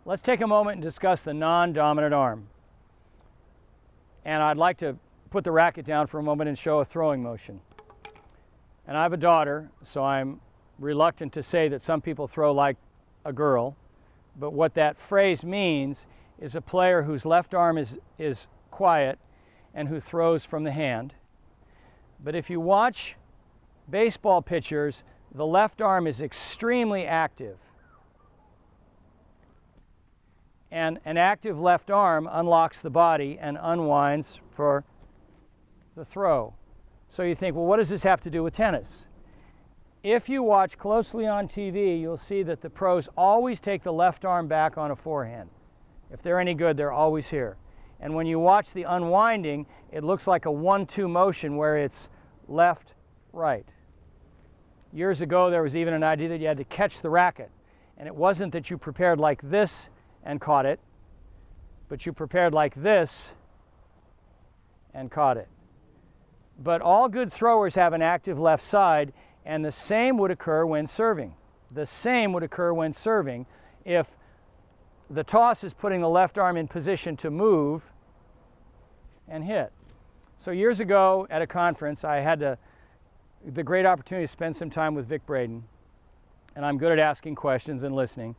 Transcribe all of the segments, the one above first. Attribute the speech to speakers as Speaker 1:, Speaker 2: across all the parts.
Speaker 1: Let's take a moment and discuss the non-dominant arm. And I'd like to put the racket down for a moment and show a throwing motion. And I have a daughter, so I'm reluctant to say that some people throw like a girl, but what that phrase means is a player whose left arm is quiet and who throws from the hand. But if you watch baseball pitchers, the left arm is extremely active. And an active left arm unlocks the body and unwinds for the throw. So you think, well, what does this have to do with tennis? If you watch closely on TV, you'll see that the pros always take the left arm back on a forehand. If they're any good, they're always here. And when you watch the unwinding, it looks like a 1-2 motion where it's left, right. Years ago, there was even an idea that you had to catch the racket. And it wasn't that you prepared like this and caught it, but you prepared like this and caught it. But all good throwers have an active left side, and the same would occur when serving. The same would occur when serving if the toss is putting the left arm in position to move and hit. So years ago at a conference, I had the great opportunity to spend some time with Vic Braden, and I'm good at asking questions and listening.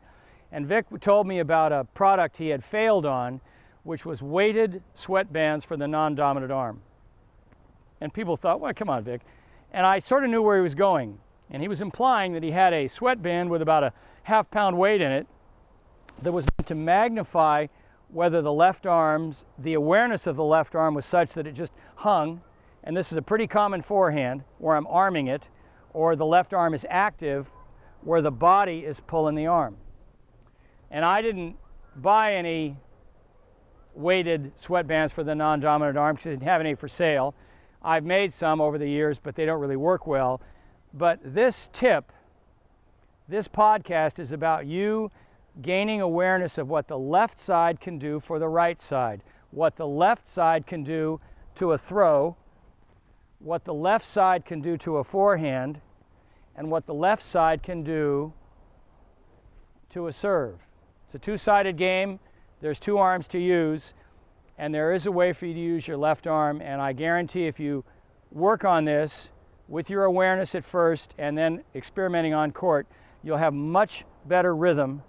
Speaker 1: And Vic told me about a product he had failed on, which was weighted sweatbands for the non-dominant arm. And people thought, well, come on, Vic. And I sort of knew where he was going. And he was implying that he had a sweatband with about a half-pound weight in it that was meant to magnify whether the left arm's, the awareness of the left arm was such that it just hung. And this is a pretty common forehand where I'm arming it, or the left arm is active where the body is pulling the arm. And I didn't buy any weighted sweatbands for the non-dominant arm because I didn't have any for sale. I've made some over the years, but they don't really work well. But this tip, this podcast is about you gaining awareness of what the left side can do for the right side, what the left side can do to a throw, what the left side can do to a forehand, and what the left side can do to a serve. It's a two-sided game. There's two arms to use, and there is a way for you to use your left arm, and I guarantee if you work on this with your awareness at first and then experimenting on court, you'll have much better rhythm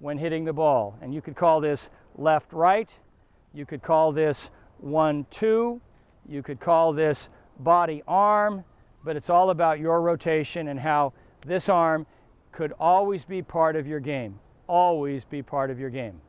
Speaker 1: when hitting the ball. And you could call this left-right, you could call this 1-2, you could call this body-arm, but it's all about your rotation and how this arm could always be part of your game. Always be part of your game.